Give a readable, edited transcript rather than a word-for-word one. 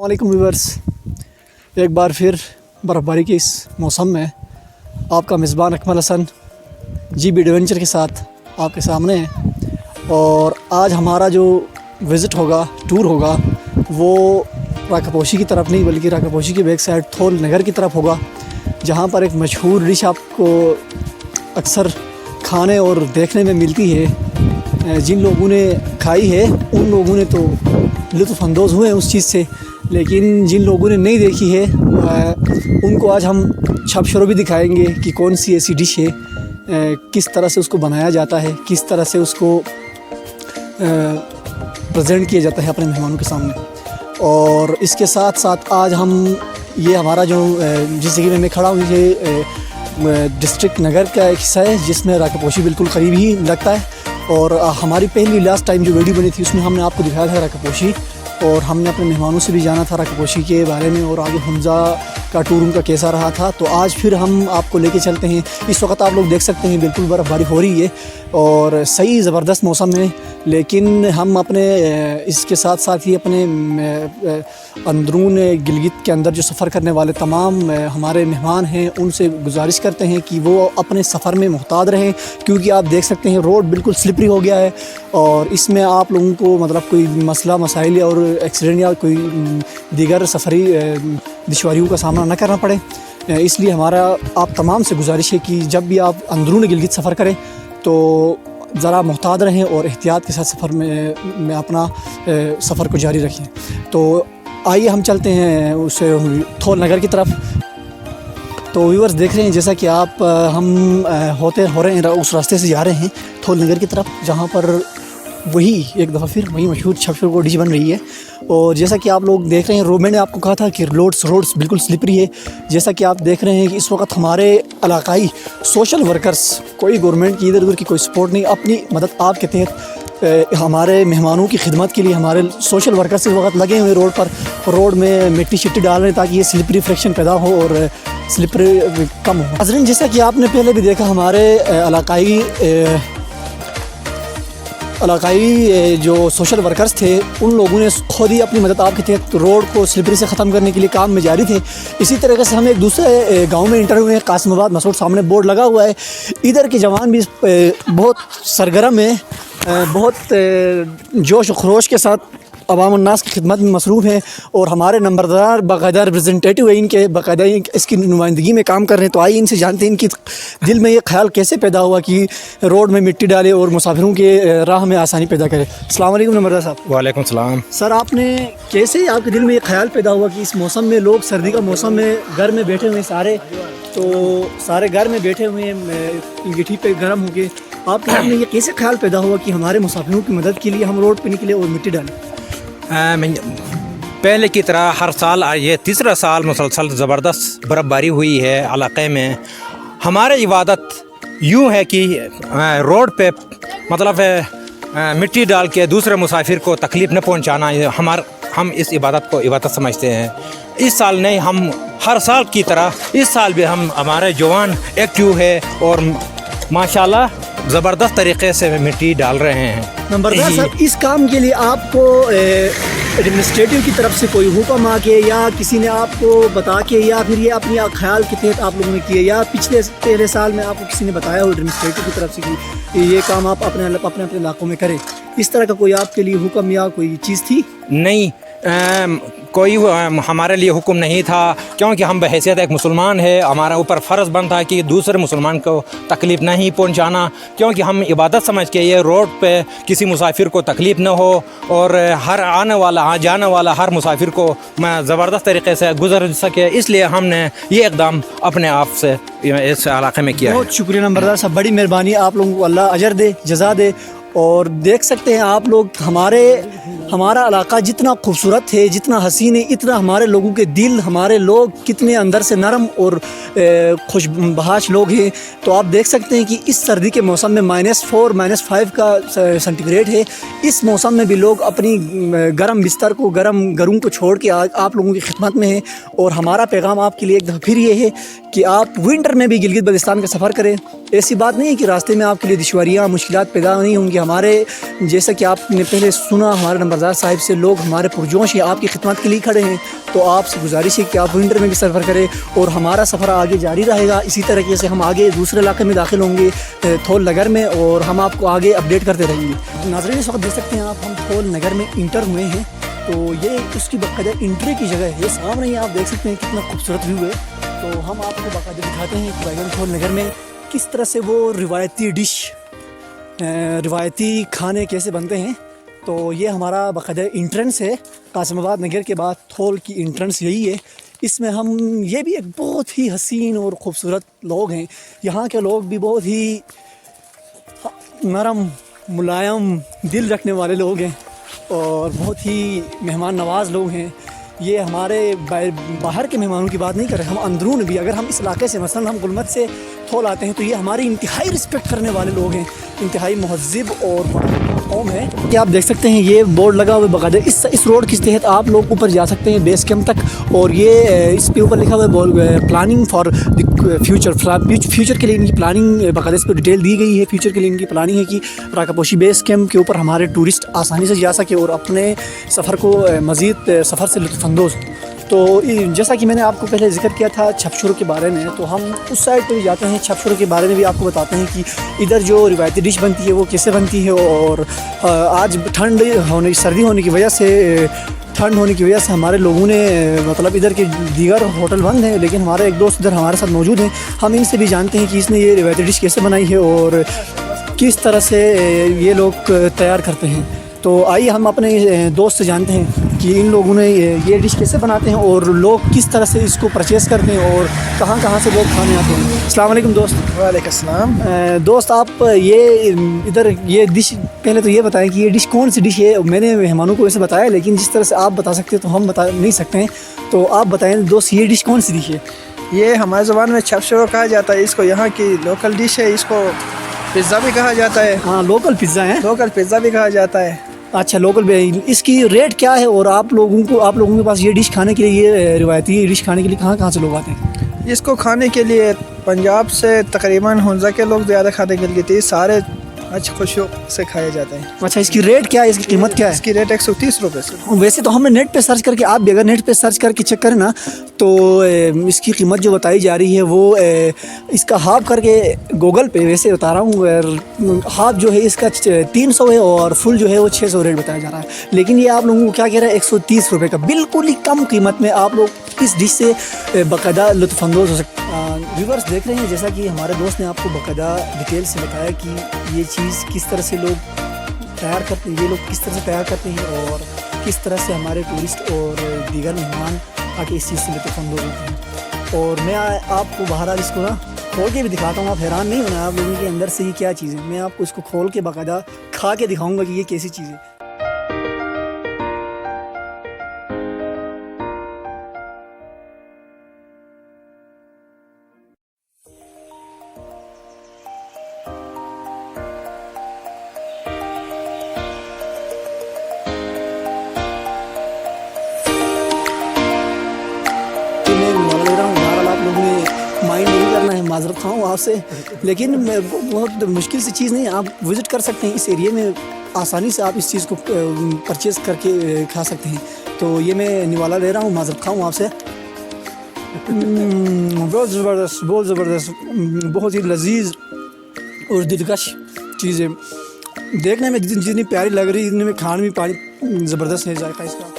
वालेकुम व्यूअर्स, एक बार फिर बर्फ़बारी के इस मौसम में आपका मेज़बान अकमल हसन GB एडवेंचर के साथ आपके सामने है। और आज हमारा जो विज़िट होगा, टूर होगा, वो राकापोशी की तरफ नहीं बल्कि राकापोशी की बैक साइड थोल नगर की तरफ होगा, जहाँ पर एक मशहूर डिश आपको अक्सर खाने और देखने में मिलती है। जिन लोगों ने खाई है उन लोगों ने तो लुत्फ़अंदोज़ हुए हैं उस चीज़ से, लेकिन जिन लोगों ने नहीं देखी है उनको आज हम छाप भी दिखाएंगे कि कौन सी ऐसी डिश है, किस तरह से उसको बनाया जाता है, किस तरह से उसको प्रेजेंट किया जाता है अपने मेहमानों के सामने। और इसके साथ साथ आज हम ये हमारा जो जिस जगह में मैं खड़ा हूँ ये डिस्ट्रिक्ट नगर का एक हिस्सा है जिसमें राकापोशी बिल्कुल करीब ही लगता है। और हमारी पहली लास्ट टाइम जो वीडियो बनी थी उसमें हमने आपको दिखाया था राकापोशी, और हमने अपने मेहमानों से भी जाना था राकापोशी के बारे में और आगे हमज़ा का टूर उनका कैसा रहा था। तो आज फिर हम आपको लेके चलते हैं। इस वक्त आप लोग देख सकते हैं बिल्कुल बर्फ़बारी हो रही है और सही ज़बरदस्त मौसम है, लेकिन हम अपने इसके साथ साथ ही अपने अंदरून गिलगित के अंदर जो सफ़र करने वाले तमाम हमारे मेहमान हैं उनसे गुजारिश करते हैं कि वो अपने सफ़र में मुहतात रहें, क्योंकि आप देख सकते हैं रोड बिल्कुल स्लिपरी हो गया है और इसमें आप लोगों को मतलब कोई मसला मसाइल और एक्सीडेंट या कोई दीगर सफ़री दुश्वारियों का सामना न करना पड़े। इसलिए हमारा आप तमाम से गुजारिश है कि जब भी आप अंदरून गिलगित सफ़र करें तो ज़रा मुहतात रहें और एहतियात के साथ सफ़र में अपना सफ़र को जारी रखें। तो आइए हम चलते हैं उस थोल नगर की तरफ। तो व्यूअर्स देख रहे हैं जैसा कि आप हम हो रहे हैं उस रास्ते से जा रहे हैं थोल नगर की तरफ, जहाँ पर वही एक दफ़ा फिर वही मशहूर छपछुर को डिश बन रही है। और जैसा कि आप लोग देख रहे हैं मैंने आपको कहा था कि रोड्स बिल्कुल स्लिपरी है। जैसा कि आप देख रहे हैं कि इस वक्त हमारे इलाकाई सोशल वर्कर्स, कोई गवर्नमेंट की इधर उधर की कोई सपोर्ट नहीं, अपनी मदद आपके तहत हमारे मेहमानों की खिदमत के लिए हमारे सोशल वर्कर्स इस वक्त लगे हुए रोड पर, रोड में मिट्टी शिट्टी डाल रहे हैं ताकि ये स्लिपरी फ्रिक्शन पैदा हो और स्लिपरी कम हो। नाज़रीन, जैसा कि आपने पहले भी देखा हमारे इलाकाई जो सोशल वर्कर्स थे उन लोगों ने खुद ही अपनी मदद आपके तहत रोड को स्लिपरी से ख़त्म करने के लिए काम में जारी थे। इसी तरीके से हम एक दूसरे गांव में इंटर हुए हैं, कासिमाबाद मसूद, सामने बोर्ड लगा हुआ है। इधर के जवान भी बहुत सरगर्म है, बहुत जोश व खरोश के साथ अवाम उन्नास की खिदमत में मसरूफ़ हैं और हमारे नंबरदार बाकायदा रिप्रेजेंटेटिव है, इनके बाकायदा इसकी नुमाइंदगी में काम कर रहे हैं। तो आइए इनसे जानते हैं इनकी दिल में ये ख्याल कैसे पैदा हुआ कि रोड में मिट्टी डाले और मुसाफिरों के राह में आसानी पैदा करे। अस्सलाम वालेकुम नंबरदार साहब। वालेकुम सलाम। सर, आपने कैसे आपके दिल में ये ख्याल पैदा हुआ कि इस मौसम में लोग, सर्दी का मौसम में घर में बैठे हुए सारे, तो सारे घर में बैठे हुए हैं गिट्टी पे गर्म हो गए, आपके दिल में ये कैसे ख्याल पैदा हुआ कि हमारे मुसाफिरों की मदद के लिए हम रोड पर निकले और मिट्टी डालें? पहले की तरह हर साल ये तीसरा साल मुसलसल ज़बरदस्त बर्फ़बारी हुई है इलाक़े में। हमारी इबादत यूँ है कि रोड पे मतलब मिट्टी डाल के दूसरे मुसाफिर को तकलीफ़ न पहुँचाना, हम इस इबादत को इबादत समझते हैं। इस साल नहीं, हम हर साल की तरह इस साल भी हमारे जवान एक्टिव है और माशाल्लाह ज़बरदस्त तरीक़े से मिट्टी डाल रहे हैं। नंबरदार साहब, इस काम के लिए आपको एडमिनिस्ट्रेटिव की तरफ से कोई हुक्म आके या किसी ने आपको बता के या फिर ये अपनी ख्याल के तहत आप लोगों ने किए, या पहले साल में आपको किसी ने बताया हो एडमिनिस्ट्रेटिव की तरफ से कि ये काम आप अपने इलाकों में करें, इस तरह का कोई आपके लिए हुक्म या कोई चीज़ थी? नहीं, कोई हमारे लिए हुक्म नहीं था, क्योंकि हम बहैसियत एक मुसलमान है, हमारा ऊपर फ़र्ज़ बनता है कि दूसरे मुसलमान को तकलीफ़ नहीं पहुंचाना, क्योंकि हम इबादत समझ के ये रोड पे किसी मुसाफिर को तकलीफ़ न हो और हर जाने वाला हर मुसाफिर को ज़बरदस्त तरीके से गुजर सके, इसलिए हमने ये इक़दाम अपने आप से इस इलाक़े में किया। बहुत शुक्रिया नंबरदार साहब, बड़ी मेहरबानी, आप लोगों को अल्लाह अजर दे, जज़ा दे। और देख सकते हैं आप लोग हमारा इलाका जितना खूबसूरत है, जितना हसीन है, इतना हमारे लोगों के दिल, हमारे लोग कितने अंदर से नरम और खुशबहाश लोग हैं। तो आप देख सकते हैं कि इस सर्दी के मौसम में -4 -5 का सेंटीग्रेड है। इस मौसम में भी लोग अपनी गर्म बिस्तर को, घरों को छोड़ के आप लोगों की खिदमत में हैं। और हमारा पैगाम आपके लिए एक दफ़ा फिर ये है कि आप विंटर में भी गिलगित बल्तिस्तान का सफ़र करें ऐसी बात नहीं है कि रास्ते में आपके लिए दुश्वारियाँ मुश्किलात पैदा नहीं होंगी। हमारे जैसा कि आपने पहले सुना हमारे नंबरदार साहिब से, लोग हमारे पुरजोश हैं, आपकी खिदमत के लिए खड़े हैं। तो आपसे गुजारिश है कि आप विंटर में भी सफ़र करें और हमारा सफ़र आगे जारी रहेगा। इसी तरीके से हम आगे दूसरे इलाके में दाखिल होंगे थोल नगर में, और हम आपको आगे अपडेट करते रहेंगे। नाज़रीन, इस वक्त देख सकते हैं आप, हम थोल नगर में इंटर हुए हैं। तो ये उसकी बाकायदा एंट्री की जगह है, सामने ही आप देख सकते हैं कितना खूबसूरत व्यू है। तो हम आपको बाकायदा दिखाते हैं कि भाईजान थोल नगर में किस तरह से वो रिवायती डिश, रिवायती खाने कैसे बनते हैं। तो ये हमारा बाकायदा इंट्रेंस है, कासिमाबाद नगर के बाद थोल की इंट्रेंस यही है। इसमें हम, ये भी एक बहुत ही हसीन और ख़ूबसूरत लोग हैं। यहाँ के लोग भी बहुत ही नरम मुलायम दिल रखने वाले लोग हैं और बहुत ही मेहमान नवाज़ लोग हैं। ये हमारे बाहर के मेहमानों की बात नहीं कर रहे, हम अंदरून भी, अगर हम इस इलाके से मसलन हम गुलमत से थोल आते हैं तो ये हमारी इंतहाई रिस्पेक्ट करने वाले लोग हैं, इंतहाई महज़िब और कौम है। कि आप देख सकते हैं ये बोर्ड लगा हुआ है बाकायदा, इस रोड के तहत आप लोग ऊपर जा सकते हैं बेस कैंप तक। और ये इस पे ऊपर लिखा हुआ है प्लानिंग फॉर द फ्यूचर के लिए इनकी प्लानिंग बाकायदा इस पर डिटेल दी गई है। फ्यूचर के लिए इनकी प्लानिंग है कि राकापोशी बेस कैंप के ऊपर हमारे टूरिस्ट आसानी से जा सके और अपने सफ़र को मज़ीद सफ़र से लुत्फ़अंदोज़। तो जैसा कि मैंने आपको पहले जिक्र किया था छपछुर के बारे में, तो हम उस साइड पर भी जाते हैं, छपछुर के बारे में भी आपको बताते हैं कि इधर जो रिवायती डिश बनती है वो कैसे बनती है। और आज सर्दी होने की वजह से, ठंड होने की वजह से हमारे लोगों ने, मतलब इधर के दीगर होटल बंद हैं, लेकिन हमारा एक दोस्त इधर हमारे साथ मौजूद हैं। हम इनसे भी जानते हैं कि इसने ये रिवायती डिश कैसे बनाई है और किस तरह से ये लोग तैयार करते हैं। तो आइए हम अपने दोस्त से जानते हैं कि इन लोगों ने ये डिश कैसे बनाते हैं और लोग किस तरह से इसको परचेज़ करते हैं और कहाँ से लोग खाने आते हैं। अस्सलाम वालेकुम दोस्त। वालेकुम सलाम। दोस्त, आप ये इधर ये डिश, पहले तो ये बताएं कि ये डिश कौन सी डिश है। मैंने मेहमानों को वैसे बताया, लेकिन जिस तरह से आप बता सकते हैं तो हम बता नहीं सकते हैं। तो आप बताएं दोस्त, ये डिश कौन सी डिश है? ये हमारी ज़ुबान में छपछुर कहा जाता है, इसको यहाँ की लोकल डिश है। इसको पिज़्ज़ा भी कहा जाता है। हाँ, लोकल पिज़्ज़ा है, लोकल पिज़्ज़ा भी कहा जाता है। अच्छा, लोकल। इसकी रेट क्या है और आप लोगों के पास ये डिश खाने के लिए, ये रिवायती डिश खाने के लिए कहाँ से लोग आते हैं? इसको खाने के लिए पंजाब से तकरीबन हुंजा के लोग ज़्यादा खाने के लिए थे, सारे अच्छे खुशियों से खाए जाते हैं। अच्छा, इसकी रेट क्या है, इसकी कीमत क्या है? इसकी रेट 130 रुपये से। वैसे तो हमने नेट पे सर्च करके, आप भी अगर नेट पे सर्च करके चेक करें ना, तो इसकी कीमत जो बताई जा रही है वो इसका हाफ करके गूगल पे वैसे बता रहा हूँ, हाफ जो है इसका 300 है और फुल जो है वो 600 रेट बताया जा रहा है। लेकिन ये आप लोगों को क्या कह रहा है, 130 रुपये का बिल्कुल ही कम कीमत में आप लोग इस डिश से बाकायदा लुत्फ़अंदोज़ हो सकते। व्यूवर्स देख रहे हैं, जैसा कि हमारे दोस्त ने आपको बाकायदा डिटेल से बताया कि ये चीज़ किस तरह से लोग तैयार करते हैं, ये लोग किस तरह से तैयार करते हैं और किस तरह से हमारे टूरिस्ट और दीगर मेहमान आके इस चीज़ से लुत्फ़अंदोज़ होते हैं। और मैं आपको बहरहाल इसको ना खोल के भी दिखाता हूँ, आप हैरान नहीं होना आप लोगों के अंदर से ये क्या चीज़ है। मैं आपको इसको खोल के बाकायदा खा के दिखाऊँगा कि ये कैसी चीज़ है। माइंड नहीं करना है, माजरत खाऊँ आपसे, लेकिन बहुत मुश्किल सी चीज़ नहीं है। आप विज़िट कर सकते हैं इस एरिया में, आसानी से आप इस चीज़ को परचेज़ करके खा सकते हैं। तो ये मैं निवाला ले रहा हूँ, माजरत खाऊँ आपसे। बहुत ज़बरदस्त, बहुत ज़बरदस्त, बहुत ही लजीज और दिलकश चीज़ है। देखने में जितनी प्यारी लग रही है, इतने में खाने में पानी ज़बरदस्त है जायका इसका।